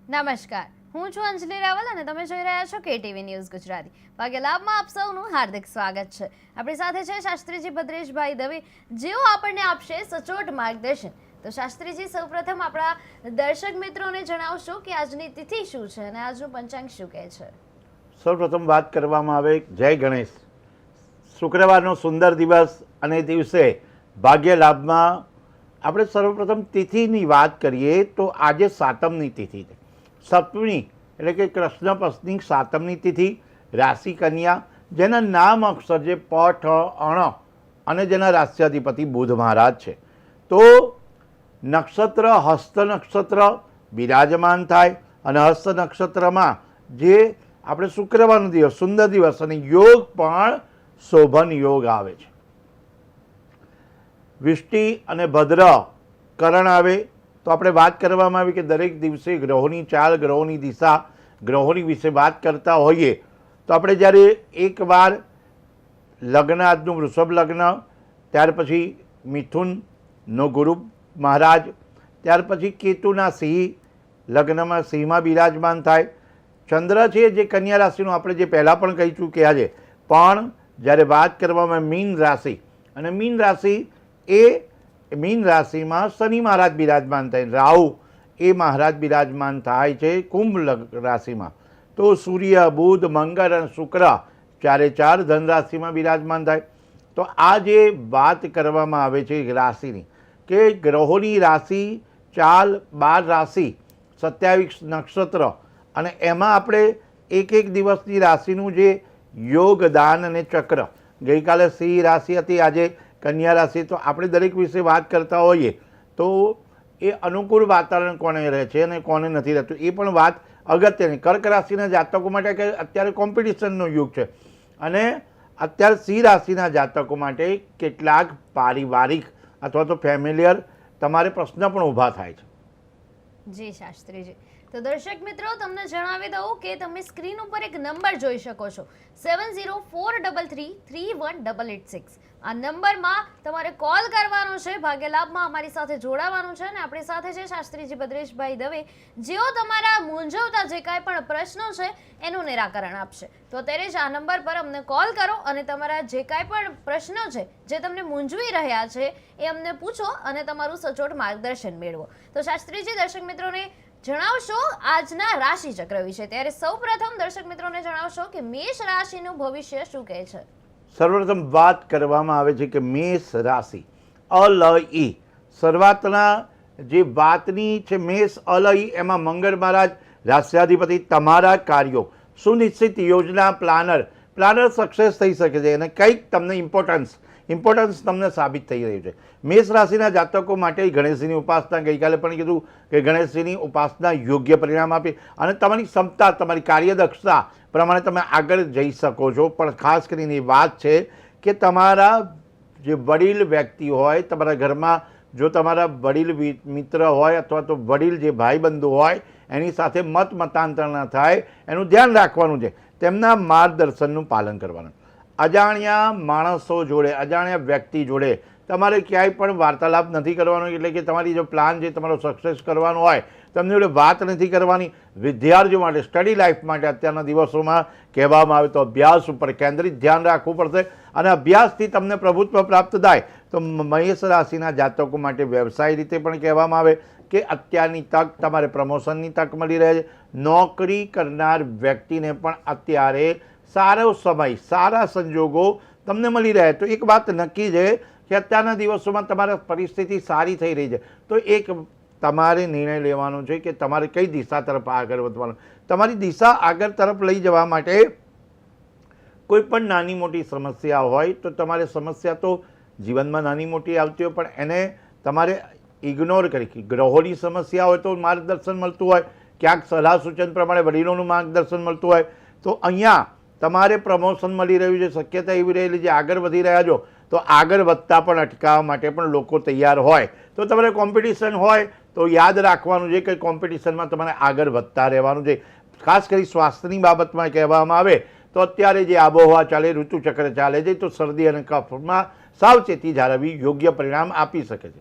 નમસ્કાર, હું છું અંજલિ રાવલ અને તમે જોઈ રહ્યા છો કેટીવી ન્યૂઝ ગુજરાતી. ભાગ્ય લાભમાં આપ સૌનું હાર્દિક સ્વાગત છે. આપણી સાથે છે શાસ્ત્રીજી ભદ્રેશભાઈ દવે, જેઓ આપણને આપશે સચોટ માર્ગદર્શન. તો શાસ્ત્રીજી, સૌપ્રથમ આપણા દર્શક મિત્રોને જણાવશો કે આજની તિથિ શું છે અને આજનું પંચાંગ શું કહે છે. સૌપ્રથમ વાત કરવામાં આવે જય ગણેશ. શુક્રવારનો સુંદર દિવસ અને દિવસે ભાગ્ય લાભમાં આપણે સર્વપ્રથમ તિથિની વાત કરીએ તો આજે સાતમની તિથિ છે. સપ્તમી એટલે કે કૃષ્ણ પક્ષની સાતમની તિથિ. રાશિ કન્યા, જેના નામ અક્ષર જે પ ઠ અણ અને જેના રાષ્ટ્રાધિપતિ બુધ મહારાજ છે. તો નક્ષત્ર હસ્ત નક્ષત્ર બિરાજમાન થાય અને હસ્ત નક્ષત્રમાં જે આપણે શુક્રવારનો દિવસ સુંદર દિવસ અને યોગ પણ શોભન યોગ આવે છે. વિષ્ટિ અને ભદ્ર કરણ આવે તો આપણે વાત કરવામાં આવી કે દરેક દિવસે ગ્રહોની ચાલ, ગ્રહોની દિશા, ગ્રહોની વિશે વાત કરતા હોઈએ તો આપણે જ્યારે એકવાર લગ્ન, આજનું વૃષભ લગ્ન, ત્યાર પછી મિથુનનો ગુરુ મહારાજ, ત્યાર પછી કેતુના સિંહ લગ્નમાં સિંહમાં બિરાજમાન થાય. ચંદ્ર છે જે કન્યા રાશિનું આપણે જે પહેલાં પણ કહી ચૂક્યા છે, પણ જ્યારે વાત કરવામાં મીન રાશિ અને મીન રાશિ એ મીન રાશિમાં શનિ મહારાજ બિરાજમાન થાય, રાહુ એ મહારાજ બિરાજમાન થાય છે કુંભ રાશિમાં. તો સૂર્ય, બુધ, મંગળ અને શુક્ર ચારે ચાર ધન રાશિમાં બિરાજમાન થાય. તો આ જે વાત કરવામાં આવે છે રાશિની કે ગ્રહોની રાશિ ચાલ, 12 રાશિ, 27 નક્ષત્ર અને એમાં આપણે એક એક દિવસની રાશિનું જે યોગદાન અને ચક્ર, ગઈકાલે સિંહ રાશિ હતી, આજે કન્યા રાશિ, તો આપણે દરેક વિશે વાત કરતા હોઈએ તો એ અનુકૂળ વાતાવરણ કોને રહે છે અને કોને નથી રહેતું એ પણ વાત અગત્યની. કર્ક રાશિના જાતકો માટે કે અત્યારે કોમ્પિટિશનનો યુગ છે અને અત્યારે સિંહ રાશિના જાતકો માટે કેટલાક પારિવારિક અથવા તો ફેમિલિયર તમારે પ્રશ્ન પણ ઊભા થાય છે. જી શાસ્ત્રીજી, તો દર્શક મિત્રો, તમને જણાવી દઉં કે તમે સ્ક્રીન ઉપર એક નંબર જોઈ શકો છો, 7043331886. આ નંબરમાં તમારે કોલ કરવાનો છે. ભાગ્ય લાભમાં અમારી સાથે જોડાવાનું છે અને આપણી સાથે છે શાસ્ત્રીજી ભદ્રેશભાઈ દવે, જેઓ તમારા મૂંઝવતા જે કાંઈ પણ પ્રશ્નો છે એનું નિરાકરણ આપશે. તો અત્યારે જ આ નંબર પર અમને કોલ કરો અને તમારા જે કાંઈ પણ પ્રશ્નો છે, જે તમને મૂંઝવી રહ્યા છે, એ અમને પૂછો અને તમારું સચોટ માર્ગદર્શન મેળવો. તો શાસ્ત્રીજી, દર્શક મિત્રોને જણાવશો આજના રાશિ ચક્ર વિશે. ત્યારે સૌપ્રથમ દર્શક મિત્રોને જણાવશો કે મેષ રાશિનું ભવિષ્ય શું કહે છે. સર્વપ્રથમ વાત કરવામાં આવે છે કે મેષ રાશિ અલઈ, શરૂઆતના જે વાતની છે મેષ અલઈ, એમાં મંગળ મહારાજ રાષ્ટ્રાધિપતિ, તમારા કાર્યો સુનિશ્ચિત યોજના, પ્લાનર સક્સેસ થઈ શકે છે અને કંઈક તમને ઇમ્પોર્ટન્સ તમને સાબિત થઈ રહ્યું છે. મેષ રાશિના જાતકો માટે ગણેશજીની ઉપાસના, ગઈકાલે પણ કીધું કે ગણેશજીની ઉપાસના યોગ્ય પરિણામ આપે અને તમારી ક્ષમતા, તમારી કાર્યદક્ષતા પ્રમાણે તમે આગળ જઈ શકો છો. પણ ખાસ કરીને એ વાત છે કે તમારા જે વડીલ વ્યક્તિ હોય તમારા ઘરમાં, જો તમારા વડીલ મિત્ર હોય અથવા તો વડીલ જે ભાઈબંધુ હોય એની સાથે મતાંતર ન થાય એનું ધ્યાન રાખવાનું છે. તેમના માર્ગદર્શનનું પાલન કરવાનું. અજાણ્યા માણસો જોડે, અજાણ્યા વ્યક્તિ જોડે તમારે ક્યાંય પણ વાર્તાલાપ નથી કરવાનો. એટલે કે તમારી જો પ્લાન જે તમારો સક્સેસ કરવાનો હોય તમને જોડે વાત નથી કરવાની. વિદ્યાર્થીઓ માટે, સ્ટડી લાઈફ માટે અત્યારના દિવસોમાં કહેવામાં આવે તો અભ્યાસ ઉપર કેન્દ્રિત ધ્યાન રાખવું પડશે અને અભ્યાસથી તમને પ્રભુત્વ પ્રાપ્ત થાય. તો મેષ રાશિના જાતકો માટે વ્યવસાય રીતે પણ કહેવામાં આવે કે અત્યારની તક, તમારે પ્રમોશનની તક મળી રહે છે. નોકરી કરનાર વ્યક્તિને પણ અત્યારે સારો સમય, સારા સંજોગો તમને મળી રહે. તો એક વાત નક્કી છે કે અત્યારના દિવસોમાં તમારી પરિસ્થિતિ સારી થઈ રહી છે. તો એક તમારે નિર્ણય લેવાનો છે કે તમારે કઈ દિશા તરફ આગળ વધવાનું. તમારી દિશા આગળ તરફ લઈ જવા માટે કોઈ પણ નાની મોટી સમસ્યા હોય તો તમારે, સમસ્યા તો જીવનમાં નાની મોટી આવતી હોય પણ એને તમારે ઇગ્નોર કરી. ગ્રહોની સમસ્યા હોય તો માર્ગદર્શન મળતું હોય, ક્યાંક સલાહ સૂચન પ્રમાણે વડીલોનું માર્ગદર્શન મળતું હોય. તો અહીંયા તમારે પ્રમોશન મળી રહ્યું છે, શક્યતા એવી રહેલી છે, આગળ વધી રહ્યા છો તો આગળ વધતા પણ અટકાવવા માટે પણ લોકો તૈયાર હોય. તો તમારે કોમ્પિટિશન હોય તો યાદ રાખવાનું છે કે કોમ્પિટિશનમાં તમારે આગળ વધતા રહેવાનું છે. ખાસ કરી સ્વાસ્થ્યની બાબતમાં કહેવામાં આવે તો અત્યારે જે આબોહવા ચાલે, ઋતુચક્ર ચાલે છે, તો શરદી અને કફમાં સાવચેતી જાળવવી યોગ્ય પરિણામ આપી શકે છે.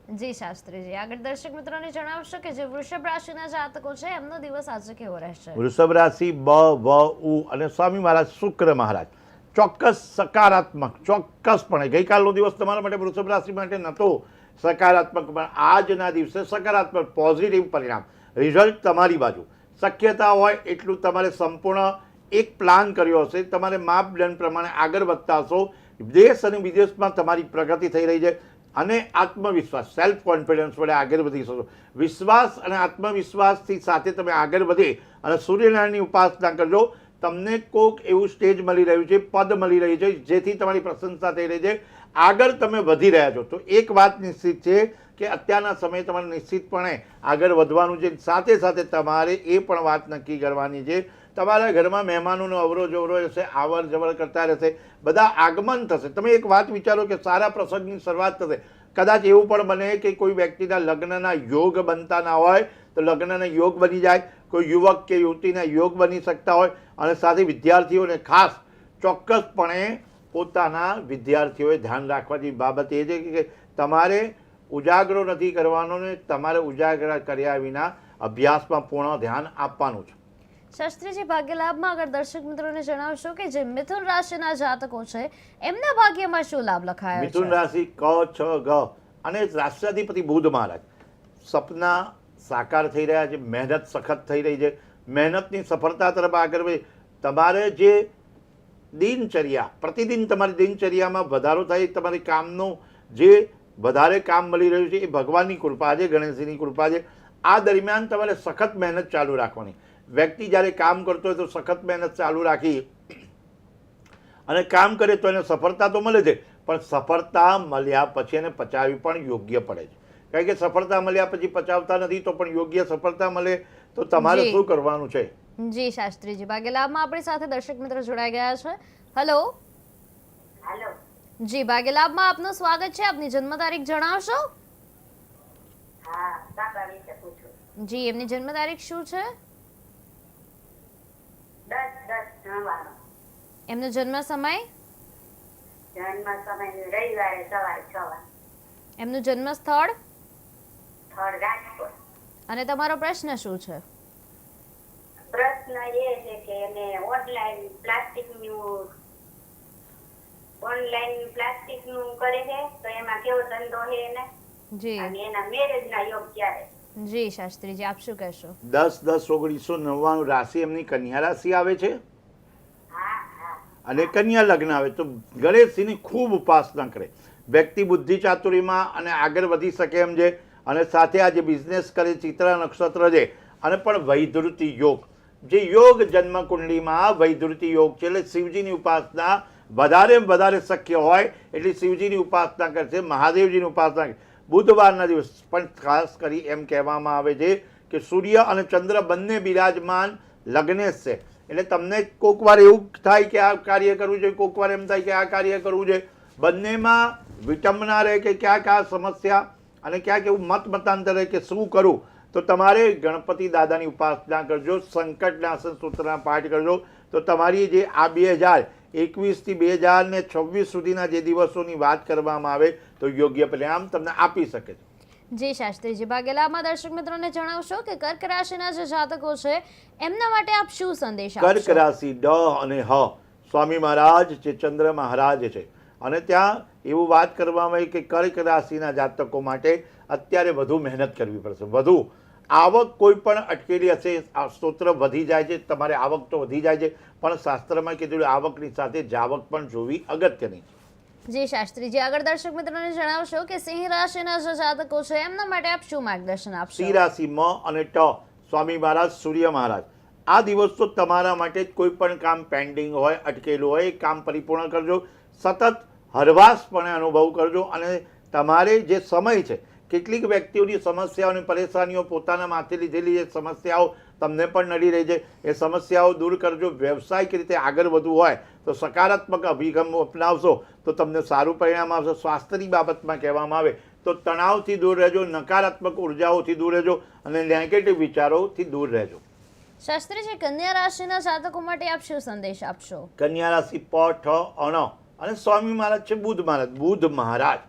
જી શાસ્ત્રીજી, આગળ દર્શક મિત્રોને જણાવશો કે જે વૃષભ રાશિના જાતકો છે એમનો દિવસ આજે કેવો રહેશે? વૃષભ રાશિ બ વ ઉ અને સ્વામી મહારાજ શુક્ર મહારાજ ચોક્કસ સકારાત્મક, ચોક્કસપણે ગઈકાલનો દિવસ તમારા માટે વૃષભ રાશિ માટે નહોતો સકારાત્મક, પણ આજના દિવસે સકારાત્મક પોઝિટિવ પરિણામ, રિઝલ્ટ તમારી બાજુ. શક્યતા હોય એટલું તમારે સંપૂર્ણ એક પ્લાન કર્યો હશે, તમારે માપદંડ પ્રમાણે આગળ વધતા હશો. દેશ અને વિદેશમાં તમારી પ્રગતિ થઈ રહી છે અને આત્મવિશ્વાસ, સેલ્ફ કોન્ફિડન્સ વડે આગળ વધી શકો. વિશ્વાસ અને આત્મવિશ્વાસથી સાથે તમે આગળ વધે અને સૂર્યનારાયણની ઉપાસના કરજો. તમને કોઈક એવું સ્ટેજ મળી રહ્યું છે, પદ મળી રહ્યું છે, જેથી તમારી પ્રશંસા થઈ રહી છે, આગળ તમે વધી રહ્યા છો. તો એક વાત નિશ્ચિત છે કે અત્યારના સમયે તમારે નિશ્ચિતપણે આગળ વધવાનું છે. સાથે સાથે તમારે એ પણ વાત નક્કી કરવાની છે, તમારા ઘરમાં મહેમાનોનો અવરો જવરો રહેશે, આવર જવર કરતા રહેશે, બધા આગમન થશે. તમે એક વાત વિચારો કે સારા પ્રસંગની શરૂઆત થશે. કદાચ એવું પણ બને કે કોઈ વ્યક્તિના લગ્નના યોગ બનતા ના હોય તો લગ્નના યોગ બની જાય, કોઈ યુવક કે યુવતીના યોગ બની શકતા હોય. અને સાથે વિદ્યાર્થીઓને ખાસ ચોક્કસપણે પોતાના વિદ્યાર્થીઓએ ધ્યાન રાખવા જેવી બાબત એ છે કે તમારે ઉજાગરો નથી કરવાનો ને તમારે ઉજાગરા કર્યા વિના અભ્યાસમાં પૂર્ણ ધ્યાન આપવાનું છે. શાસ્ત્રીજી, ભાગ્યલાભમાં આગળ દર્શક મિત્રોને જણાવશો કે જે મિથુન રાશિના જાતકો છે એમના ભાગ્યમાં શું લાભ લખાયો છે? મિથુન રાશિ ક છ ગ અને રાષ્ટ્રાધિપતિ બુધ મહારાજ સપના સાકાર થઈ રહ્યા છે, મહેનત સખત થઈ રહી છે, મહેનતની સફળતા તરફ આગળ વધે. તમારે જે દિનચર્યા, પ્રતિદિન તમારી દિનચર્યામાં વધારો થાય, તમારી કામનું જે વધારે કામ મળી રહ્યું છે એ ભગવાનની કૃપા છે, ગણેશજીની કૃપા છે. આ દરમિયાન તમારે સખત મહેનત ચાલુ રાખવાની. વ્યક્તિ જ્યારે કામ કરતો હોય તો સખત મહેનત ચાલુ રાખી અને કામ કરે તો એને સફળતા તો મળે છે, પણ સફળતા મળ્યા પછી એને પચાવવી પણ યોગ્ય પડે છે. કારણ કે સફળતા મળ્યા પછી પચાવતા નથી તો પણ યોગ્ય સફળતા મળે તો તમારે શું કરવાનું છે? જી શાસ્ત્રીજી, ભાગ્યલાભમાં આપણી સાથે દર્શક મિત્રો જોડાઈ ગયા છે. હેલો. હેલો. જી, ભાગ્યલાભમાં આપનું સ્વાગત છે. આપની જન્મ તારીખ જણાવશો? હા, બાબા વિશે પૂછું. જી, એમની જન્મ તારીખ શું છે? 10/10/99. એમનો જન્મ સમય? જન્મ સમય રવિવારે સવારે 6 વાગે. એમનું જન્મ સ્થળ? સ્થળ રાજકોટ. અને તમારો પ્રશ્ન શું છે? પ્રશ્ન એ છે કે એને ઓનલાઈન પ્લાસ્ટિકનું કરે છે તો એમાં કેવો ધંધો છે એને, જી અને એના મેરેજના યોગ ક્યારે? જી શાસ્ત્રીજી, આપ શું કહેશો? 10/10/1999 રાશિ એમની કન્યા રાશિ આવે છે હા હા. અને કન્યા લગ્ન આવે તો ગણેશજીની ખૂબ ઉપાસના કરે. વ્યક્તિ બુદ્ધિ ચાતુરીમાં અને આગળ વધી શકે એમ છે. અને સાથે આ જે બિઝનેસ કરે, ચિત્રા નક્ષત્ર છે અને પણ વૈધૃતિ યોગ, જે યોગ જન્મ કુંડળીમાં વૈધૃતિ યોગ છે. એટલે શિવજીની ઉપાસના વધારે શક્ય હોય એટલે શિવજીની ઉપાસના કરશે, મહાદેવજીની ઉપાસના કરશે. બુધવારના દિવસ પણ ખાસ કરી એમ કહેવામાં આવે છે કે સૂર્ય અને ચંદ્ર બંને બિરાજમાન લગ્નેશ છે. એટલે તમને કોઈક વાર એવું થાય કે આ કાર્ય કરવું જોઈએ, કોઈક વાર એમ થાય કે આ કાર્ય કરવું જોઈએ. બંનેમાં વિટંબના રહે કે ક્યાંક આ સમસ્યા અને ક્યાંક એવું મતાંતર રહે કે શું કરું. તો તમારે ગણપતિ દાદાની ઉપાસના કરજો, સંકટનાશન સૂત્રના પાઠ કરજો. તો તમારી જે આ 2021 થી 2026 સુધીના જે દિવસોની વાત કરવામાં આવે તો યોગ્ય પરિણામ તમને આપી શકે છે. જી શાસ્ત્રીજી, ભાગ્યલાભમાં દર્શક મિત્રોને જણાવશો કે કર્ક રાશિના જે જાતકો છે એમના માટે આપ શું સંદેશ આપશો? કર્ક રાશિ ડ અને હ સ્વામી મહારાજ જે ચંદ્ર મહારાજ છે અને ત્યાં એવું વાત કરવામાં આવી કે કર્ક રાશિના જાતકો માટે અત્યારે વધુ મહેનત કરવી પડશે. વધુ આવક કોઈ પણ અટકેલી હશે, સ્તોત્ર વધી જાય છે, તમારે આવક તો વધી જાય છે, પણ શાસ્ત્રમાં કીધું આવકની સાથે જાવક પણ જોવી અગત્યની છે. જી શાસ્ત્રીજી, આગળ દર્શક મિત્રોને જણાવશો કે સિંહ રાશિના જે જાતકો છે એમના માટે આપ શું માર્ગદર્શન આપશો? સિંહ રાશિ મ અને ટ સ્વામી મહારાજ સૂર્ય મહારાજ. આ દિવસ તો તમારા માટે કોઈ પણ કામ પેન્ડિંગ હોય, અટકેલું હોય, એ કામ પરિપૂર્ણ કરજો. સતત હરવાશપણે અનુભવ કરજો અને તમારે જે સમય છે, કેટલીક વ્યક્તિઓની સમસ્યાઓ અને પરેશાનીઓ, પોતાના માથે લીધેલી જે સમસ્યાઓ તમને પણ નડી રહી છે, એ સમસ્યાઓ દૂર કરજો. વ્યવસાયિક રીતે આગળ વધવું હોય તો સકારાત્મક અભિગમ અપનાવશો તો તમને સારું પરિણામ આવશે. સ્વાસ્થ્યની બાબતમાં કહેવામાં આવે તો તણાવથી દૂર રહેજો, નકારાત્મક ઉર્જાઓથી દૂર રહેજો અને નેગેટિવ વિચારોથી દૂર રહેજો. શાસ્ત્રીજી, કન્યા રાશિના જાતકો માટે આપ શું સંદેશ આપશો? કન્યા રાશિ પ ઠ અણ અને સ્વામી મહારાજ છે બુધ મહારાજ. બુધ મહારાજ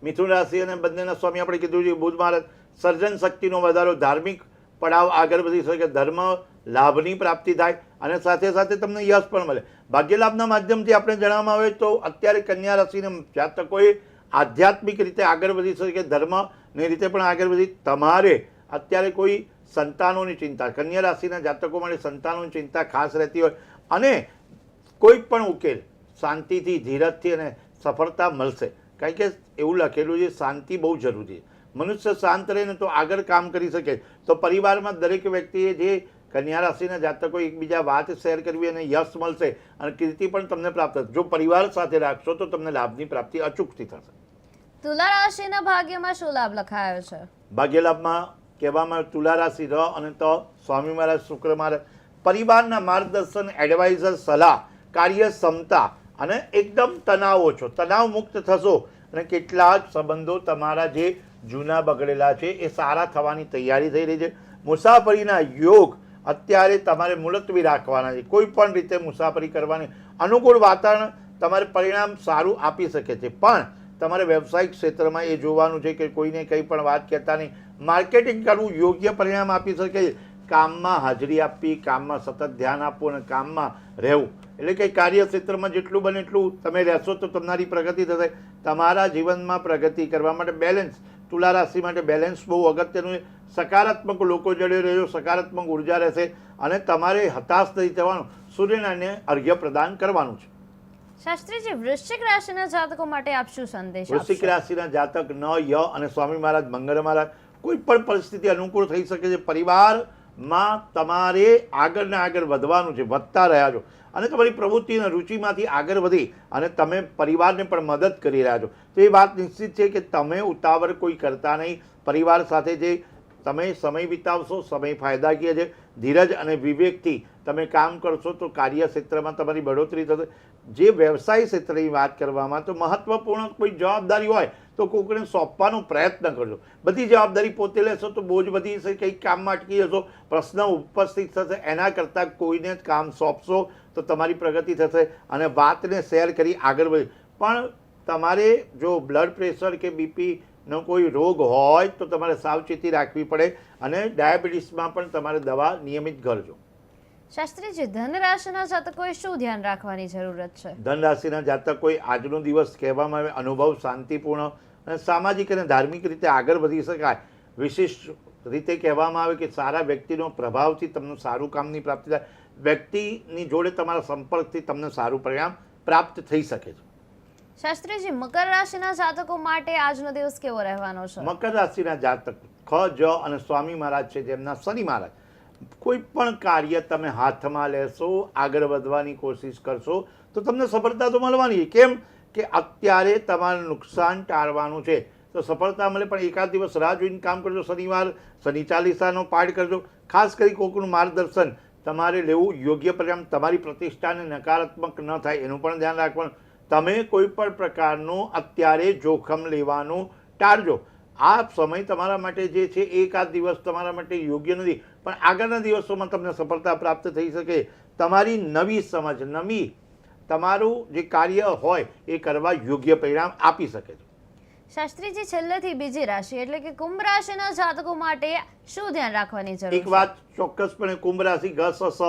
મિથુન રાશિ અને બંનેના સ્વામી આપણે કીધું છે બુધ મહારાજ સર્જન શક્તિનો વધારો, ધાર્મિક પડાવ આગળ વધી શકે, ધર્મ લાભની પ્રાપ્તિ થાય અને સાથે સાથે તમને યશ પણ મળે. ભાગ્યલાભના માધ્યમથી આપણે જણાવવામાં આવે તો અત્યારે કન્યા રાશિના જાતકોએ આધ્યાત્મિક રીતે આગળ વધી શકે, ધર્મની રીતે પણ આગળ વધી. તમારે અત્યારે કોઈ સંતાનોની ચિંતા, કન્યા રાશિના જાતકો માટે સંતાનોની ચિંતા ખાસ રહેતી હોય અને કોઈ પણ ઉકેલ શાંતિથી, ધીરજથી અને સફળતા મળશે. કારણ કે એવું લખેલું છે શાંતિ બહુ જરૂરી છે. મનુષ્ય શાંત રહે ને તો આગળ કામ કરી શકે. તો પરિવારમાં દરેક વ્યક્તિએ જે કન્યા રાશિના જાતકો એકબીજા વાત શેર કરવી અને યશ મળશે અને કીર્તિ પણ તમને પ્રાપ્ત થશે. જો પરિવાર સાથે રાખશો તો તમને લાભની પ્રાપ્તિ અચૂકથી થશે. તુલા રાશિના ભાગ્યમાં શું લાભ લખાયો છે? ભાગ્યલાભમાં કહેવામાં તુલા રાશિ ર અને ત સ્વામી મહારાજ, શુક્ર મહારાજ પરિવારના માર્ગદર્શન, એડવાઇઝર, સલાહ, કાર્યક્ષમતા અને એકદમ તણાવ ઓછો, તણાવ મુક્ત થશો અને કેટલાક સંબંધો તમારા જે જૂના બગડેલા છે એ સારા થવાની તૈયારી થઈ રહી છે. મુસાફરીના યોગ અત્યારે તમારે મુલતવી રાખવાના છે. કોઈ પણ રીતે મુસાફરી કરવાની અનુકૂળ વાતાવરણ તમારે પરિણામ સારું આપી શકે છે. પણ તમારે વ્યવસાયિક ક્ષેત્રમાં એ જોવાનું છે કે કોઈને કંઈ પણ વાત કહેતા નહીં, માર્કેટિંગ કરવું યોગ્ય પરિણામ આપી શકે. કામમાં હાજરી આપવી, કામમાં સતત ધ્યાન આપવું અને કામમાં રહેવું, એટલે કે કાર્યક્ષેત્રમાં જેટલું બને એટલું તમે રહેશો તો તમારી પ્રગતિ થશે. તમારા જીવનમાં પ્રગતિ કરવા માટે બેલેન્સ, તુલા રાશિ માટે બેલેન્સ બહુ અગત્યનું છે. સકારાત્મક લોકો જોડે રહેજો, સકારાત્મક ઉર્જા રહેશે અને તમારે હતાશ નહીં થવાનું, સૂર્યનારાયણને અર્ઘ્ય પ્રદાન કરવાનું છે. શાસ્ત્રીજી, વૃશ્ચિક રાશિના જાતકો માટે આપ શું સંદેશ આપશો? વૃશ્ચિક રાશિના જાતક ન ય અને સ્વામી મહારાજ, મંગળ મહારાજ કોઈ પણ પરિસ્થિતિ અનુકૂળ થઈ શકે છે. પરિવારમાં તમારે આગળ ને આગળ વધવાનું છે, વધતા રહ્યા છો અને તમારી પ્રવૃત્તિ અને રુચિમાંથી આગળ વધી અને તમે પરિવારને પણ મદદ કરી રહ્યા છો. તો એ વાત નિશ્ચિત છે કે તમે ઉતાવળ કોઈ કરતા નહીં. પરિવાર સાથે જે તમે સમય વિતાવશો, સમય ફાયદાકીય છે. ધીરજ અને વિવેકથી તમે કામ કરશો તો કાર્યક્ષેત્રમાં તમારી બઢોતરી થશે. જે વ્યવસાય ક્ષેત્રની વાત કરવામાં તો મહત્વપૂર્ણ કોઈ જવાબદારી હોય તો કોઈને સોંપવાનો પ્રયત્ન કરજો. બધી જવાબદારી પોતે લેશો તો બોજ વધી જશે, કંઈક કામમાં અટકી જશો, પ્રશ્ન ઉપસ્થિત થશે. એના કરતાં કોઈને જ કામ સોંપશો તો તમારી પ્રગતિ થશે અને વાતને શેર કરી આગળ વધી. પણ તમારે જો બ્લડ પ્રેશર કે બીપીનો કોઈ રોગ હોય તો તમારે સાવચેતી રાખવી પડે અને ડાયાબિટીસમાં પણ તમારે દવા નિયમિત કરજો. શાસ્ત્રીજી, ધન રાશિના જાતકોએ શું ધ્યાન રાખવાની જરૂરત છે? ધન રાશિના જાતકોએ આજનો દિવસ કહેવામાં આવે અનુભવ, શાંતિપૂર્ણ અને સામાજિક અને ધાર્મિક રીતે આગળ વધી શકાય. વિશિષ્ટ રીતે કહેવામાં આવે કે સારા વ્યક્તિનો પ્રભાવથી તમને સારું કામની પ્રાપ્તિ થાય. વ્યક્તિની જોડે તમારા સંપર્કથી તમને સારું પરિણામ પ્રાપ્ત થઈ શકે છે. શાસ્ત્રીજી, મકર રાશિના જાતકો માટે આજનો દિવસ કેવો રહેવાનો છે? મકર રાશિના જાતક ખ, જ અને સ્વામી મહારાજ છે જેમના શનિ મહારાજ, કોઈ પણ કાર્ય તમે હાથમાં લેશો, આગળ વધવાની કોશિશ કરશો તો તમને સફળતા તો મળવાની. કેમ કે અત્યારે તમારે નુકસાન ટાળવાનું છે તો સફળતા મળે. પણ એકાદ દિવસ રાહ જોઈને કામ કરજો. શનિવાર શનિ ચાલીસાનો પાઠ કરજો. ખાસ કરી કોઈકનું માર્ગદર્શન તમારે લેવું, યોગ્ય પરિણામ. તમારી પ્રતિષ્ઠાને નકારાત્મક ન થાય એનું પણ ધ્યાન રાખવાનું. તમે કોઈ પણ પ્રકારનું અત્યારે જોખમ લેવાનું ટાળજો. આ સમય તમારા માટે જે છે એકાદ દિવસ તમારા માટે યોગ્ય નથી, પણ આગળના દિવસોમાં તમને સફળતા પ્રાપ્ત થઈ શકે. તમારી નવી સમજ, નવી તમારું જે કાર્ય હોય એ કરવા યોગ્ય પરિણામ આપી શકે છે. શાસ્ત્રીજી, છેલ્લેથી બીજી રાશિ એટલે કે કુંભ રાશિના જાતકો માટે શું ધ્યાન રાખવાની જરૂર એક વાત ચોક્કસપણે કુંભ રાશિ ગ સ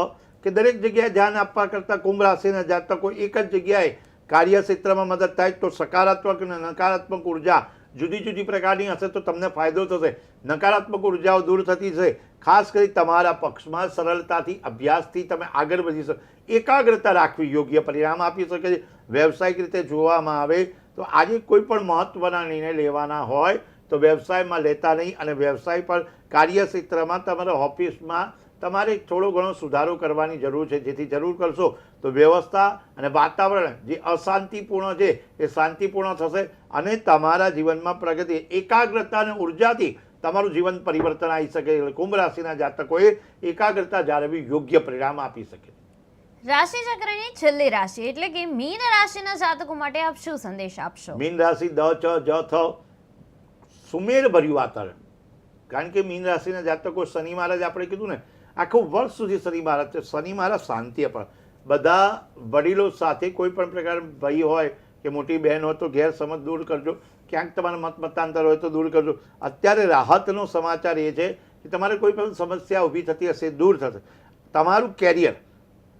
કે દરેક જગ્યાએ ધ્યાન આપવા કરતાં કુંભ રાશિના જાતકો એક જ જગ્યાએ કાર્યક્ષેત્રમાં મદદ થાય તો સકારાત્મક અને નકારાત્મક ઉર્જા જુદી જુદી પ્રકારની હશે તો તમને ફાયદો થશે. નકારાત્મક ઉર્જાઓ દૂર થતી છે. ખાસ કરી તમારા પક્ષમાં સરળતાથી, અભ્યાસથી તમે આગળ વધી શકો. એકાગ્રતા રાખવી યોગ્ય પરિણામ આપી શકે છે. વ્યવસાયિક રીતે જોવામાં આવે તો આજે કોઈ પણ મહત્ત્વના નિર્ણય લેવાના હોય તો વ્યવસાયમાં લેતા નહીં અને વ્યવસાય પર, કાર્યક્ષેત્રમાં, તમારા ઓફિસમાં તમારે થોડો ઘણો સુધારો કરવાની જરૂર છે. જેથી જરૂર કરશો તો વ્યવસ્થા અને વાતાવરણ જે અશાંતિપૂર્ણ છે એ શાંતિપૂર્ણ થશે અને તમારા જીવનમાં પ્રગતિ, એકાગ્રતા અને ઉર્જાથી તમારું જીવન પરિવર્તન આવી શકે. કુંભ રાશિના જાતકોએ એકાગ્રતા જાળવી યોગ્ય પરિણામ આપી શકે. રાશિ ચક્રની છેલ્લી રાશિ એટલે કે મીન રાશિના જાતકો માટે આપ શું સંદેશ આપશો? મીન રાશિ દ, ચ, જ, થ સુમેર ભર્યું વાતાવરણ. કારણ કે મીન રાશિના જાતકો શનિ મહારાજ આપણે કીધું ને આખું વર્ષ સુધી શનિ મહારાજ છે. શનિ મહારાજ શાંતિ આપે. બધા વડીલો સાથે કોઈ પણ પ્રકાર ભાઈ હોય કે મોટી બહેન હોય તો ગેરસમજ દૂર કરજો. ક્યાંક તમારા મત મતાંતર હોય તો દૂર કરજો. અત્યારે રાહતનો સમાચાર એ છે કે તમારે કોઈ પણ સમસ્યા ઊભી થતી હશે દૂર થશે. તમારું કેરિયર,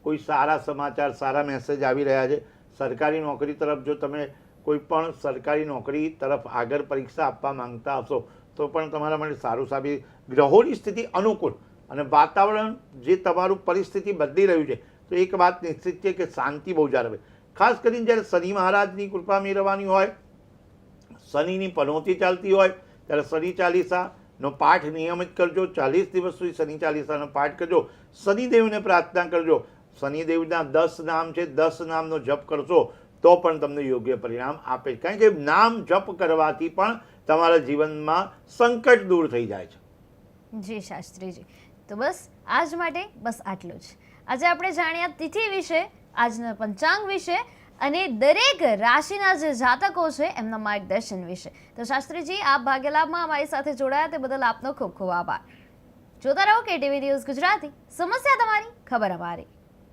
કોઈ સારા સમાચાર, સારા મેસેજ આવી રહ્યા છે. સરકારી નોકરી તરફ જો તમે કોઈ પણ સરકારી નોકરી તરફ આગળ પરીક્ષા આપવા માંગતા હશો તો પણ તમારા માટે સારું સાબિત. ગ્રહોની સ્થિતિ અનુકૂળ અને વાતાવરણ જે તમારું પરિસ્થિતિ બદલી રહ્યું છે તો એક વાત નિશ્ચિત છે કે શાંતિ બહુ જાળવે. ખાસ કરીને જ્યારે શનિ મહારાજની કૃપા મેળવવાની હોય, શનિની પનોતી ચાલતી હોય ત્યારે શનિ ચાલીસાનો પાઠ નિયમિત કરજો. 40 દિવસ સુધી શનિ ચાલીસાનો પાઠ કરજો. શનિદેવને પ્રાર્થના કરજો. શનિદેવના 10 નામ છે, 10 નામનો જપ કરશો તો પણ તમને યોગ્ય પરિણામ આપે. કારણ કે નામ જપ કરવાથી પણ તમારા જીવનમાં સંકટ દૂર થઈ જાય છે. જી શાસ્ત્રીજી, તો બસ આજ માટે બસ આટલું જ. આજે આપણે જાણ્યા તિથિ વિશે, આજના પંચાંગ વિશે અને દરેક રાશિના જે જાતકો છે એમના માર્ગદર્શન વિશે. તો શાસ્ત્રીજી, આપ ભાગ્યલાભમાં અમારી સાથે જોડાયા તે બદલ આપનો ખૂબ ખૂબ આભાર. જોતા રહો KTV ન્યૂઝ ગુજરાતી. સમસ્યા તમારી, ખબર અમારી.